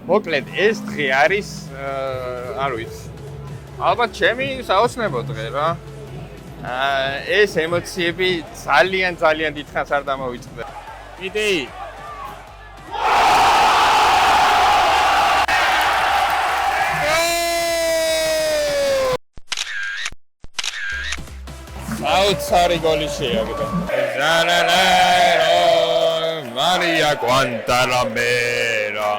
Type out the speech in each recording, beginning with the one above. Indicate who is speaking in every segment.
Speaker 1: მოკლედ ეს დღე არის არ ვიცი. ალბათ ჩემი საოცნებო დღე რა. ეს ემოციები ძალიან დიდხანს არ დამოვიწყდა. კიდე საოცარი გოლი შეაგდა. Maria Guantanamera.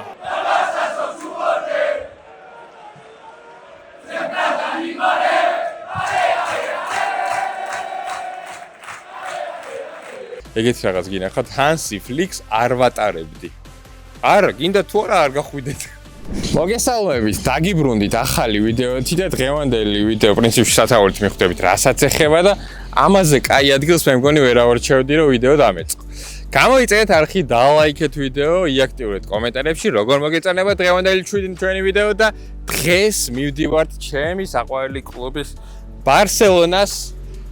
Speaker 1: ეგეთი რაღაც გინახავთ Hansi Flicks არ ვატარებდი. არა, გინდა თუ არა არ გახვიდეთ. მოგესალმებით, დაგიბრუნდით ახალი ვიდეოთი და დღევანდელი ვიდეო პრინციპში სათაურით მიხვდებით, რასაც ეხება და ამაზე კაი ადგილს მე მგონი ვერ ავარჩევდი, რომ ვიდეო დამეწყო. გამოიწერეთ არხი, დალაიქეთ ვიდეო, იაქტიურეთ კომენტარებში, როგორ მოგეწონება დღევანდელი ჩვენი ვიდეო და დღეს მივდივართ ჩემი საყვარელი კლუბის ბარსელონას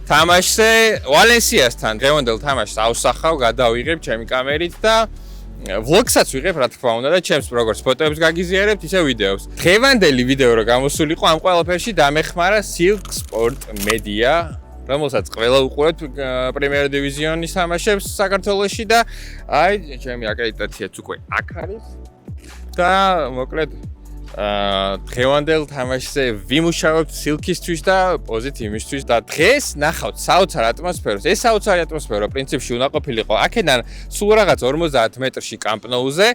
Speaker 1: თამაშზე, ვალენსიასთან. დღევანდელ თამაშს ავსახავ, გადავიღებ ჩემი კამერით და ვლოგსაც ვიღებ, რა თქმა უნდა და ჩემს როგორც ფოტოებს გაგიზიარებთ, ისე ვიდეოს. დღევანდელი ვიდეო რა გამოსულიყო, ამ ყველაფერში დამეხმარა Silk Sport Media, რომელსაც ყველა უყურებთ პრემიერ დივიზიონის თამაშებს საქართველოში და აი, ჩემი აკრედიტაციაც უკვე აქ არის. და მოკლედ დღევანდელ თამაშზე ვიმუშავებთ Silk-ისთვის და პოზით იმისთვის და დღეს ნახავთ საოცარ ატმოსფეროს. ეს საოცარი ატმოსფერო პრინციპში უნდა ყოფილიყო აქედან სულ რაღაც 50 მეტრში Camp Nou-ზე,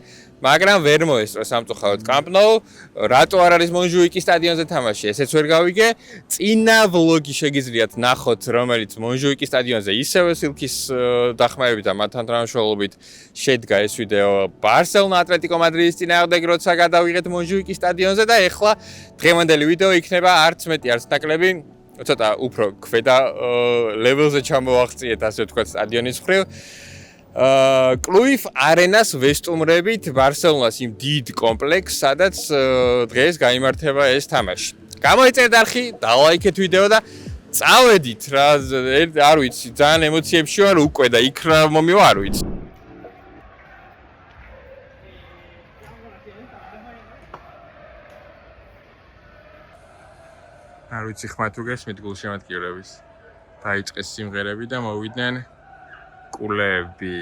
Speaker 1: მაგრამ ვერ მოესწრო სამწუხაროდ Camp Nou. რატო არ არის მონჟუიკის სტადიონზე თამაში? ესეც ვერ გავიგე. წინა ვლოგი შეგიძლიათ ნახოთ, რომელიც მონჟუიკის სტადიონზე ისევე Silk-ის დახმარებით და მათთან თანამშრომლობით შედგა ეს ვიდეო ბარსელონა ატლეტიკო მადრიდის წინააღმდეგ, როცა გადავიღეთ მონჟუიკის სტადიონზე და ეხლა დღევანდელი ვიდეო იქნება არც მეტი არც ნაკლები, ცოტა უფრო ქვედა ლეველზე ჩამოვაღწიეთ, ასე ვთქვათ, სტადიონის მხრივ. კლუიფ არენას ვესტუმრებით ბარსელონას იმ დიდ კომპლექსს, სადაც დღეს გაიმართება ეს თამაში. გამოიწერეთ არხი, დალაიქეთ ვიდეო და წავედით რა, არ ვიცი, ძალიან ემოციებში ვარ უკვე და იქ რა მომივა არ ვიცი. არ ვიცი ხმა თუ გესმით გულშემატკივრების. დაიწყეს სიმღერები და მოვიდნენ კულები.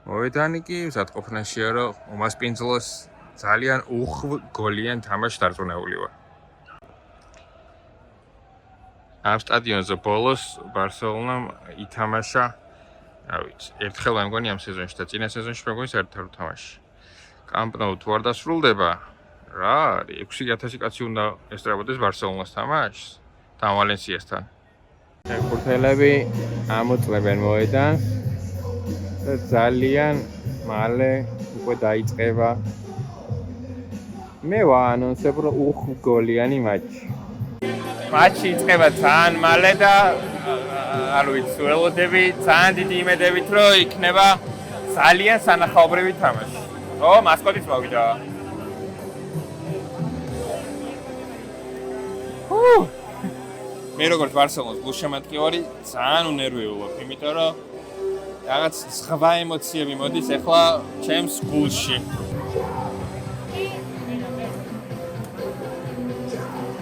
Speaker 1: მოვედანი კი სათყოფნაშია, რომ უმასპინძლოს ძალიან უხგოლიან თამაშს დარწმუნებული ვარ. ამ სტადიონზე ბოლოს ბარსელონამ ითამაშა, არ ვიცი, ერთხელ მე მგონი ამ სეზონში და წინა სეზონში მე მგონი საერთოდ თამაში. Camp Nou თუ არ დასრულდება, რა არის 6000 კაცი უნდა ესწრებოდეს ბარსელონას თამაშს და ვალენსიასთან. ფეხბურთელები ამოწმებენ მოედანს და ძალიან მალე უკვე დაიწყება. მე ვაანონსებ, რომ უხგოლიანი მატჩი. მატჩი იწყება ძალიან მალე და არ ვიცი, ველოდები ძალიან დიდი იმედებით, რომ იქნება ძალიან სანახაობრივი თამაში. ო, მასკოტიც მოვიდა. მე როგორც ბარსელონის გულშემატკივარი ძალიან უნერვიულობ, იმიტომ რომ რაღაც სხვა ემოციები მოდის ახლა ჩემს გულში.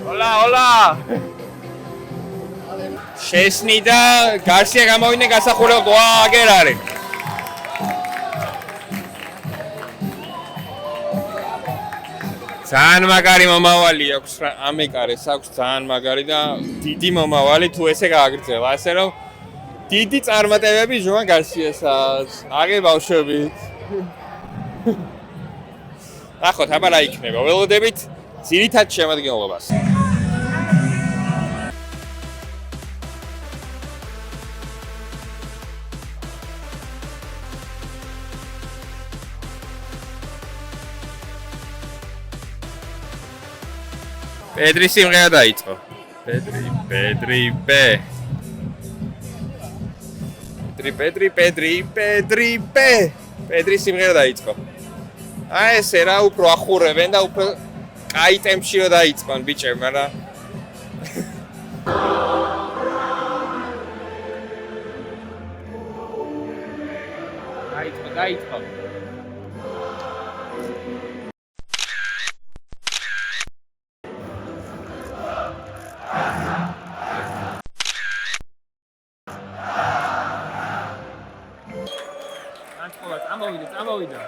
Speaker 1: Hola! შესნი და გარსია გამოვიდნენ გასახურებად, ვა, აგერ არის. ძალიან მაგარი მომავალი აქვს რა, ამეკარეს აქვს ძალიან მაგარი და დიდი მომავალი თუ ესე გააგრძელა, ასე რომ დიდი წარმატებები ჟოან გარსიასაც. აგერ ბავშვებით. ნახოთ, აბა რა იქნება, ველოდებით ძირითად შემადგენლობას. Pedri სიმღერა დაიწყო. Pedri სიმღერა დაიწყო. აი ესე რა უფრო ახურებენ და უფრო კაი ტემპში რა დაიწყონ ბიჭები, მაგრამ დაიწყო. წავიდა.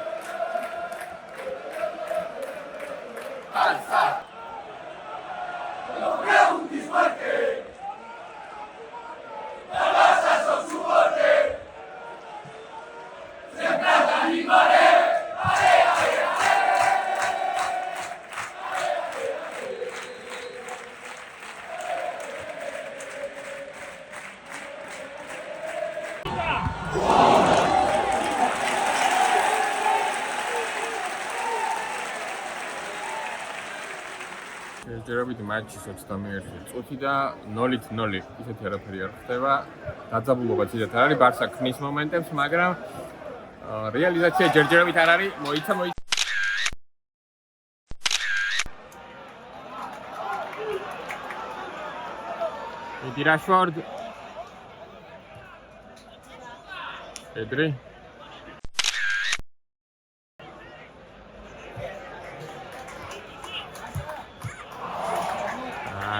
Speaker 1: ჯერჯერობით მატჩის 21 წუთი და 0-0 ისეთი არაფერი არ ხდება. დაძაბულობა ცოტა არ არის, ბარსა ქმნის მომენტებს, მაგრამ რეალიზაცია ჯერჯერობით არ არის. მოიცა იდი რაშფორდ პედრი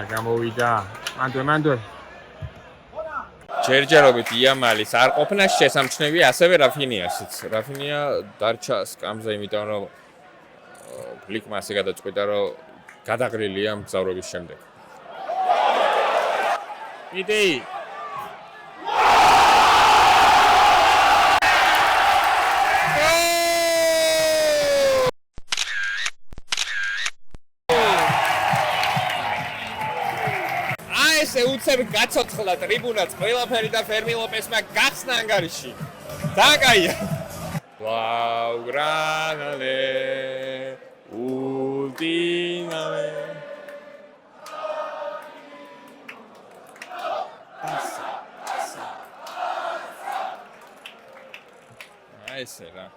Speaker 1: გამოვიდა მანდო ჯერჯერობით იამალის არ ყოფნა შესამჩნევია ასევე რაფინიასიც რაფინია დარჩა სკამზე იმიტომ რომ ფლიკმა ასე გადაწყვიტა რომ გადაღრილია მგზავრობის შემდეგ იდი უცებ გაცოცხლა ტრიბუნაც ყველაფერი და ფერმი ლოპესმა გახსნა ანგარიში. დაკაია. ბლაუგრანალე ულტიმავე. ესე რა.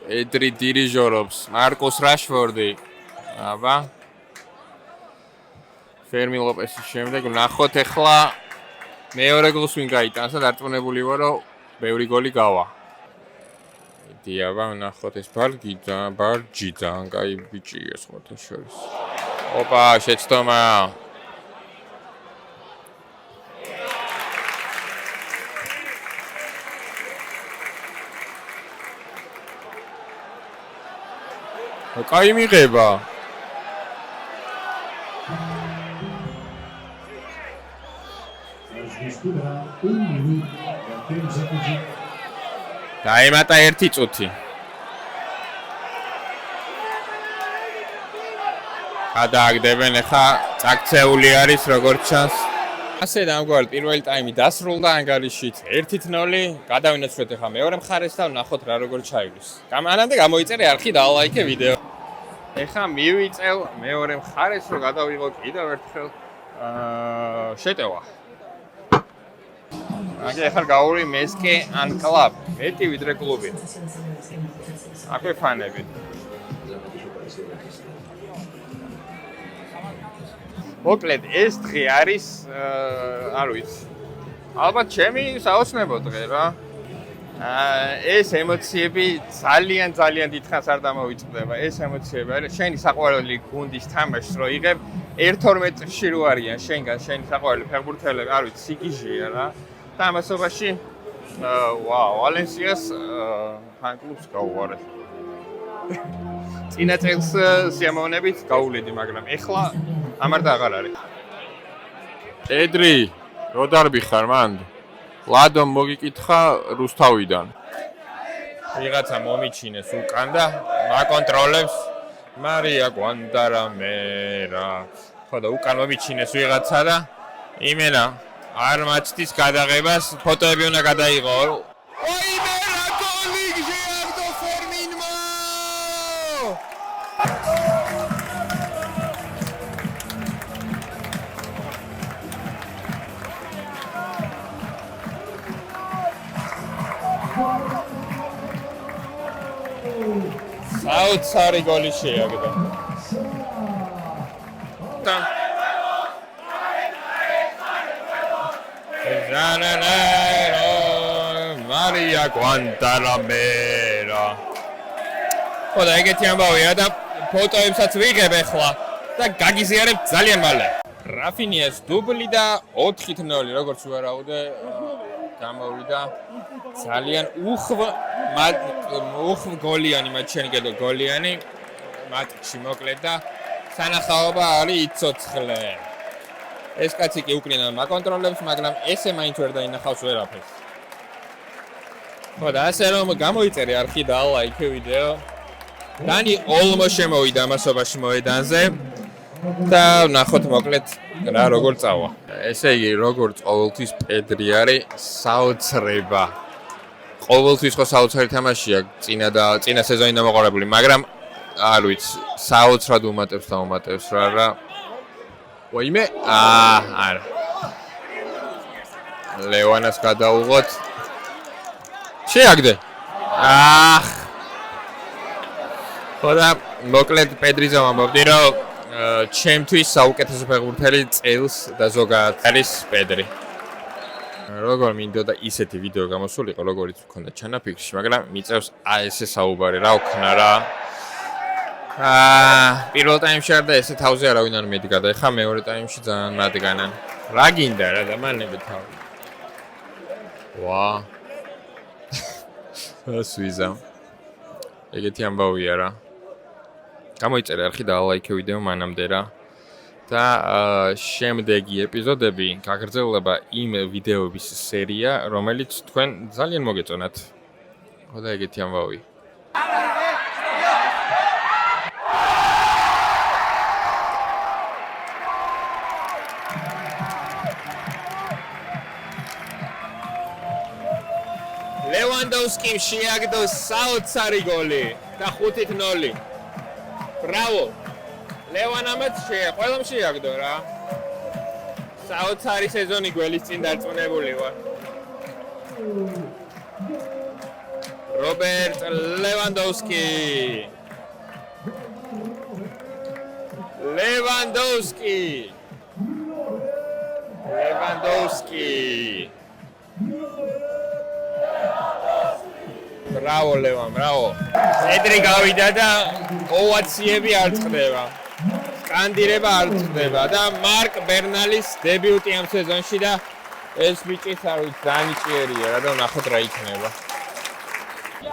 Speaker 1: ედრი დირიჟორობს მარკოს რაშფორდი. აბა. ფერმი ლოპესის შემდეგ ნახოთ ახლა მეორე გოლს ვინ გაიტანს და დარწმუნებული ვარ რომ ბევრი გოლი გავა. იდი აბა ნახოთ ეს ბარჯიდა, კაი ბიჭია სხვათა შორის. ოპა, შეცდომა. კაი მიღება. დაემატა 1 წუთი. გადააგდებენ ახლა წაქცეული არის როგორც ჩანს. ასე დამგვარად პირველი ტაიმი დასრულდა ანგარიშით 1-0. გადავინაცვლეთ ახლა მეორე მხარეს და ვნახოთ რა როგორ ჩაივლის. გამანამდე გამოიწერე არხი და ლაიქე ვიდეო. ეხლა მივიწევ მეორე მხარეს რომ გადავიღო კიდევ ერთხელ შეტევა. აგე ახლა გავური მესკე ან კლუბ, მეტი ვიდრე კლუბი. აკვე ფანები. მოკლედ ეს დღე არის არ ვიცი. ალბათ ჩემი საოცნებო დღე რა. ეს ემოციები ძალიან დიდხანს არ დამოვიწყდება. ეს ემოციები არის შენი საყვარელი გუნდის თამაშს რო იღებ 1-12-ში რო არიან შენგან შენი საყვარელი ფეხბურთელები, არ ვიცი, სიგიჟეა რა. და ამასობაში ვალენსიას ფან-კლუბს გავუვარეთ. წინა წელს სიამოვნებით გავუვლიდი, მაგრამ ეხლა ამარ და აღარ არის. ედრი, რო დარბი ხარ მანდ? ლადომ მოგიკითხა რუსთავიდან. ვიღაცა მომიჩინეს უკან და მაკონტროლებს მარია კვანდარამერა. ხო და უკან მომიჩინეს ვიღაცა და იმენა არ მაჩდის გადაღებას ფოტოები უნდა გადაიღო. ოიმერა გოლი შეაგდო ფერმინმა. საოცარი გოლი შეაგდო. მარია კვანდარამერა. ხო და ეგეთი ამბავია და ფოტოებსაც ვიღებ ახლა და გაგიზიარებ ძალიან მალე. რაფინიას დუბლი და 4-0, როგორც ვარაუდე, გამოვიდა. ძალიან უხვ გოლიანი მატჩი, კიდევ გოლიანი მატჩი მოკლედ და სანახაობა არის იცოცხლე. ეს კაცი კი უკრინა მაკონტროლებს, მაგრამ ესე მაინც ვერ დაინახავს ვერაფერს. ხო და ასე რომ გამოიწერე არხი და ლაიქე ვიდეო. დანი ოლმო შემოვიდა ამასობაში მოედანზე და ნახოთ მოკლედ რა როგორ წავა. ესე იგი როგორც ყოველთვის პედრი არის საოცრება. ყოველთვის ხო საოცარი თამაშია წინა სეზონი დამოყარებული, მაგრამ არ ვიცი, საოცრად უმატებს რა. ვაიმე, არა. ლევანას გადაუღოთ. შეაგდე. ხოდა მოკლედ პედრიზე ვამბობდი, რომ ჩემთვის საუკეთესო ფეხბურთელი წელს და ზოგადად არის პედრი. როგორ მინდოდა ისეთი ვიდეო გამოსულიყო, როგორიც მქონდა ჩანაფიქრში, მაგრამ მიწევს ესე საუბარი, რა ვქნა რა. პირველ ტაიმში არ და ესე თავზე არავინ არ მედგა და ეხა მეორე ტაიმში ძალიან მადგანან. რა გინდა რა დამანები თავი. ვა. სვიზა. ეგეთი ამბავია რა. გამოიწერე არხი და ლაიქე ვიდეო მანამდე რა. და შემდეგი ეპიზოდები გაგრძელდება იმ ვიდეოების სერია, რომელიც თქვენ ძალიან მოგეწონათ. ხო და ეგეთი ამბავი. ლევანდოვსკიმ შეაგდო საოცარი გოლი და 5-0. ბრავო. ლევანამაც ყველამ შეაგდო რა. საოცარი სეზონი გველის წინ დარწმუნებული ვარ. რობერტ ლევანდოვსკი. Bravo Levan, bravo. Edri გავიდა და ოვაციები არ წყდება. სკანდირება არ წყდება და მარკ ბერნალის დებიუტი ამ სეზონში და ეს ბიჭიც არ ვიცი დანიშიერია რა და ნახოთ რა იქნება.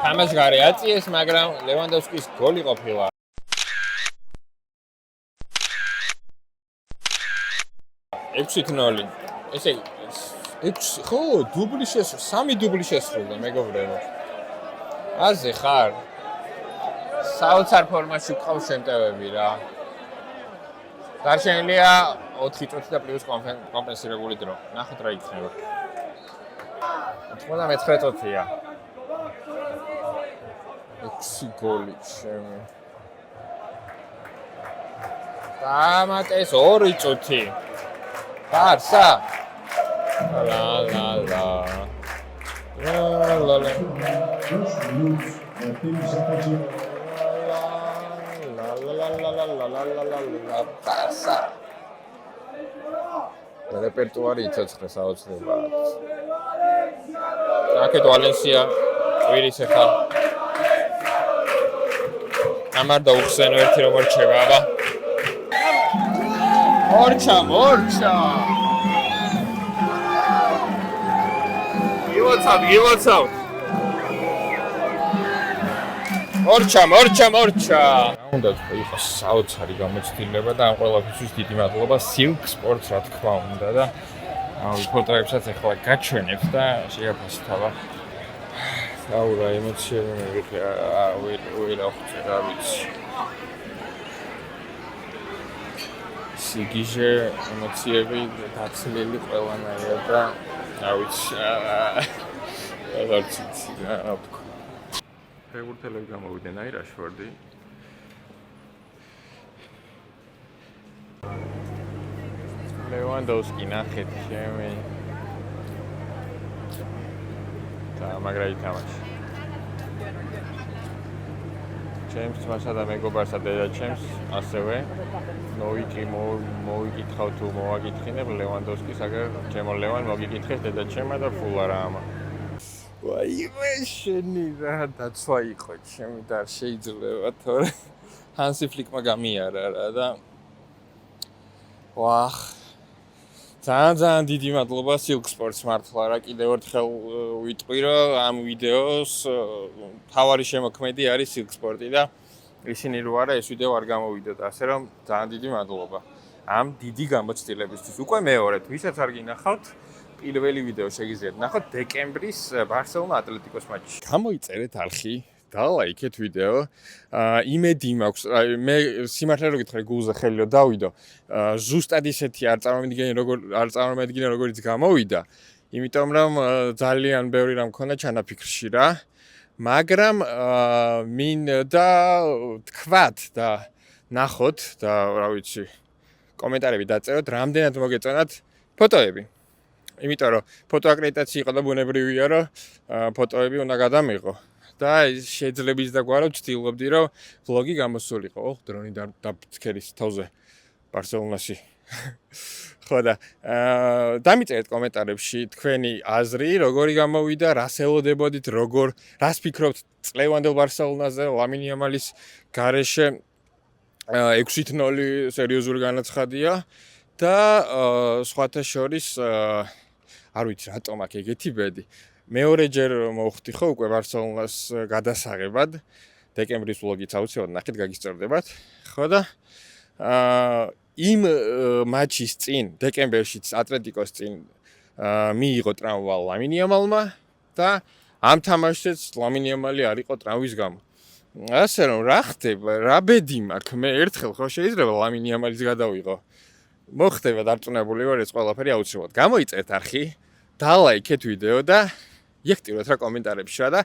Speaker 1: თამაშგარე აწიეს, მაგრამ ლევანდოვსკის გოლი ყოფილა. ექვსით 0. ესე 6 ხო, დუბლი შესრულდა, 3 დუბლი შესრულდა, მეგობრებო. აზე ხარ. საოცარ ფორმაში ვყავს შემტევები რა. დარჩენილია 4 წუთი და პლუს კომპენსირებული დრო. ნახოთ რა იქნება. 99 წუთია. 6 გოლი შემი. დამატეს 2 წუთი. ბარსა. ლა ლა ლა. ლა ლა. Passa. რეპერტუარი იცოცხლე საოცრება. აკეთ ვალენსია ყვირის ახლა. ამარ დაუხსენო ერთი რომ რჩება, აბა. მორჩა. გივოცავ. მორჩა. უნდა იყოს საოცარი გამოცდილება და ამ ყველაფერთვის დიდი მადლობა Silk Sports რა თქმა უნდა და ფოტოებსაც ახლა გაჩვენებ და შეაფასთავა. აურა ემოციები მივიღე, ვერავხე რა ვიცი. სიგიჟე ემოციები დაცლილი ყველანაირად და რა ვიცი. აღარც იცი რა ვთქვა. ფეხბურთელები გამოვიდნენ აი რაშფორდი. ლევანდოვსკი ნახეთ შემი. და მაგრა ითამაშა. ჩემს თამაშა და მეგობარსა და ჩემს ასევე მოვიკითხავ თუ მოვაკითხინებ ლევანდოვსკის, აგერ ჩემო ლევან მოგიკითხეს დედაჩემმა და ფულა რა ამა. ვაიმე შენი რა დაცვა იყო ჩემი და შეიძლება თორე ჰანსი ფლიკმა გამიარა რა და ვახ ძალიან დიდი მადლობა Silk Sports მართლა რა კიდევ ერთხელ ვიტყვი რომ ამ ვიდეოს თავარი შემოქმედი არის Silk Sport-ი და ისინი რო არა ეს ვიდეო არ გამოვიდოდა ასე რომ ძალიან დიდი მადლობა ამ დიდი გამოცდილებისთვის უკვე მეორედ ვისაც არ გინახავთ პირველი ვიდეო შეგიძლიათ ნახოთ დეკემბრის ბარსელონა ატლეტიკოს მატჩში გამოიწერეთ არხი დალაიქეთ ვიდეო იმედი მაქვს მე სიმართლე რო გითხრა გულზე ხელი რომ დავიდო ზუსტად ისეთი არ წარმოვიდგინე როგორიც გამოვიდა იმიტომ რომ ძალიან ბევრი რამ მქონდა ჩანაფიქრში რა მაგრამ მინდა თქვათ და ნახოთ და რა ვიცი კომენტარები დაწეროთ რამდენად მოგეწონათ ფოტოები იმიტომ რომ ფოტო აკრედიტაცია იყო და ბუნებრივია რომ ფოტოები უნდა გადამიღო და შეძლებიც და გვარო ვცდილობდი რომ ვლოგი გამოსულიყო. ოღ დრონი დაბცქერის თავზე ბარსელონაში. ხო და დამიწერეთ კომენტარებში თქვენი აზრი, როგორი გამოვიდა, რას ელოდებოდით, რას ფიქრობთ წლევანდელ ბარსელონაზე, ლამინ იამალის გარეშე 6-0 სერიოზული განაცხადია და სხვათა შორის არ ვიცი რატომ აქ ეგეთი ბედი. მეორეჯერ მოვხდი ხო უკვე ბარსელონას გადასაღებად დეკემბრის ვლოგიც აუცილებლად ნახეთ გაგისწორდებათ ხო და იმ მატჩის წინ დეკემბერშიც ატლეტიკოს წინ მიიღო ტრავმა ლამინ იამალმა და ამ თამაშშიც ლამინ იამალი არ იყო ტრავმის გამო ასე რომ რა ხდება რა ბედი მაქვს მე ერთხელ ხო შეიძლება ლამინ იამალის გადავიღო მოხდება დარწმუნებული ვარ ეს ყველაფერი აუცილებლად გამოიწერეთ არხი დალაიქეთ ვიდეო და იექტიროთ რა კომენტარებში რა და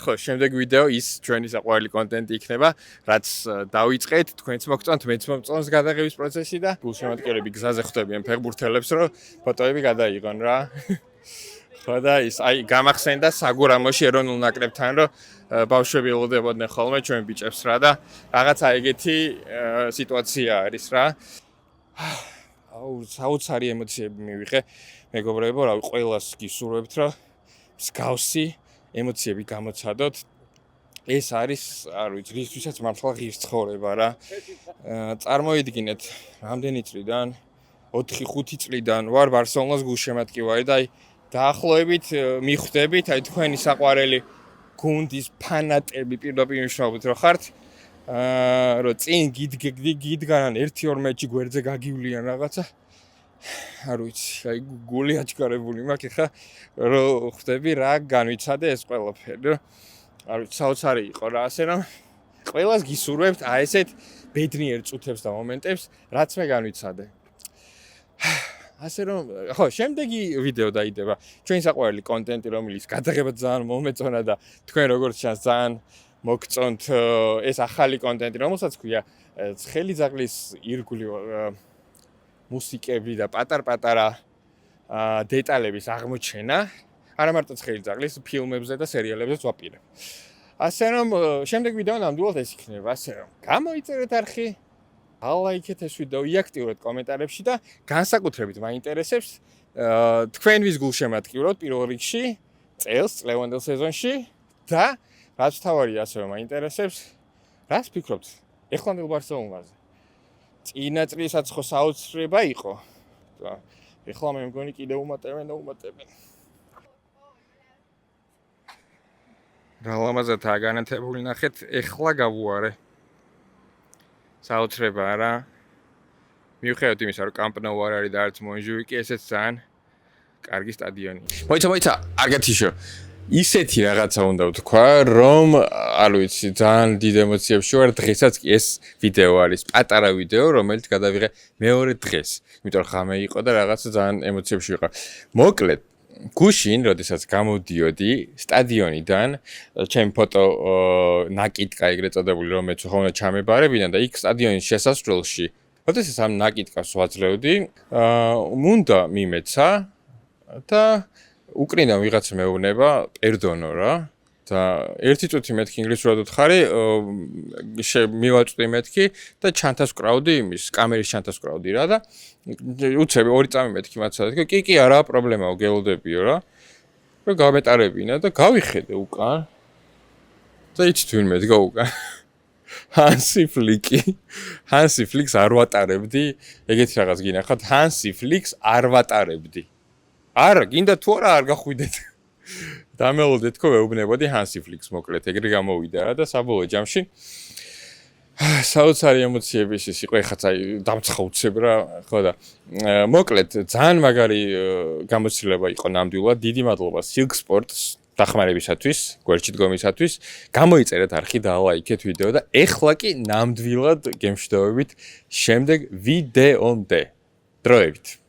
Speaker 1: ხო შემდეგ ვიდეო ის ჩვენი საყვარელი კონტენტი იქნება რაც დავიწყეთ თქვენც მოგწონთ მეც მომწონს გადაღების პროცესი და გულშემატკივრები გზაზე ხვდებიან ფეხბურთელებს რომ ფოტოები გადაიღონ რა ხო და ის აი გამახსენდა საგურამოში ეროვნულ ნაკრებთან რომ ბავშვები ელოდებოდნენ ხოლმე ჩვენ ბიჭებს რა და რაღაცა ეგეთი სიტუაცია არის რა აუ საოცარი ემოციები მივიღე მეგობრებო რა ყველას გისურვებთ რომ მსგავსი ემოციები გამოცადოთ ეს არის არ ვიცი რისთვისაც მართლა ღირს ცხოვრება რა წარმოიდგინეთ რამდენი წლიდან 4-5 წლიდან ვარ ბარსელონას გულშემატკივარი და აი დაახლოებით მიხვდებით აი თქვენი საყვარელი გუნდის ფანატები პირდაპირ მნიშვნელობით რო ხართ რომ წინ გიდგანან 1-2 მეჩი გვერდზე გაგივლიან რაღაცა არ ვიცი, აი გული აჩქარებული მაქვს ხა რომ ხვდები რა განვიცადე ეს ყველაფერი. არ ვიცი, საოცარი იყო რა, ასე რომ ყველას გისურვებთ აი ესეთ ბედნიერ წუთებს და მომენტებს, რაც მე განვიცადე. ასე რომ ხო, შემდეგი ვიდეო დაიდება. ჩვენი საყვარელი კონტენტი, რომელიც გადაღება ძალიან მომეწონა და თქვენ როგორც ჩანს ძალიან მოგწონთ ეს ახალი კონტენტი, რომელსაც ქვია ცხელი ძაღლის ირგვლივ მუსიკები და პატარ-პატარა დეტალების აღმოჩენა, არა მარტო ცხელი ძაღლის ფილმებზე და სერიალებზეც ვაპირებ. ასე რომ შემდეგ ვიდეო ნამდვილად ეს იქნება, ასე რომ გამოიწერეთ არხი, ალაიქეთ ეს ვიდეო, იაქტიურეთ კომენტარებში და განსაკუთრებით მაინტერესებს თქვენთვის გულშემატკივროთ პირველ რიგში წელს წლევანდელ სეზონში და რაც თავარია ასევე მაინტერესებს რას ფიქრობთ ეხლანდელ ბარსელონაზე წინა წლისაც ხო საოცრება იყო და ეხლა მე მგონი კიდევ უმატებენ რა ლამაზადაა განათებული ნახეთ ეხლა გავუარე საოცრება რა მიუხედავად იმისა რომ კამპ ნოუ არ არის და არც მონჟუიკი ესეც ძალიან კარგი სტადიონია მოიცა არ გათიშო ისეთი რაღაცა უნდა ვთქვა, რომ არ ვიცი, ძალიან დიდ ემოციებში ვარ, დღესაც კი ეს ვიდეო არის, პატარა ვიდეო, რომელიც გადავიღე მეორე დღეს. იმიტომ რომ ღამე იყო და რაღაცა ძალიან ემოციებში ვიყავ. მოკლედ, გუშინ, როდესაც გამოდიოდი სტადიონიდან, ჩემი ფოტო ნაკიტკა ეგრეთ წოდებული, რომელიც ხოლმე ჩამებარებინა და იქ სტადიონის შესასვლელში, როდესაც ამ ნაკიტკას ვაძლევდი, მუნდა მიმეცა და უკრინდა ვიღაცა მეუბნება პერდონო რა და ერთი წუთი მეთქი ინგლისურად ვუთხარი მივაწვდი მეთქი და ჩანთას ვკრავდი იმის კამერის ჩანთას ვკრავდი რა და უცები 2 წამი მეთქი მაცადე კი არა პრობლემაო გელოდებიო რა და გამეტარებინა და გავიხედე უკან და იცით ვინმე დგა უკან Hansi Flicks არ ვატარებდი, ეგეთი რაღაც გინახავთ, Hansi Flicks არ ვატარებდი. არა, გინდა თუ არა არ გახვიდეთ. დამელოდეთ თქო ვეუბნებოდი Hansi Flicks მოკლედ, ეგრე გამოვიდა რა და საბოლოო ჯამში საოცარი ემოციების ის იყო, ეხაც აი დამცხაუცებ რა, ხო და მოკლედ ძალიან მაგარი გამოცდილება იყო ნამდვილად, დიდი მადლობა Silk Sports დახმარებისათვის, გვერდში დგომისათვის, გამოიწერეთ არხი და ლაიქეთ ვიდეო და ეხლა კი ნამდვილად გემშვიდობებით შემდეგ ვიდეომდე. დროებით.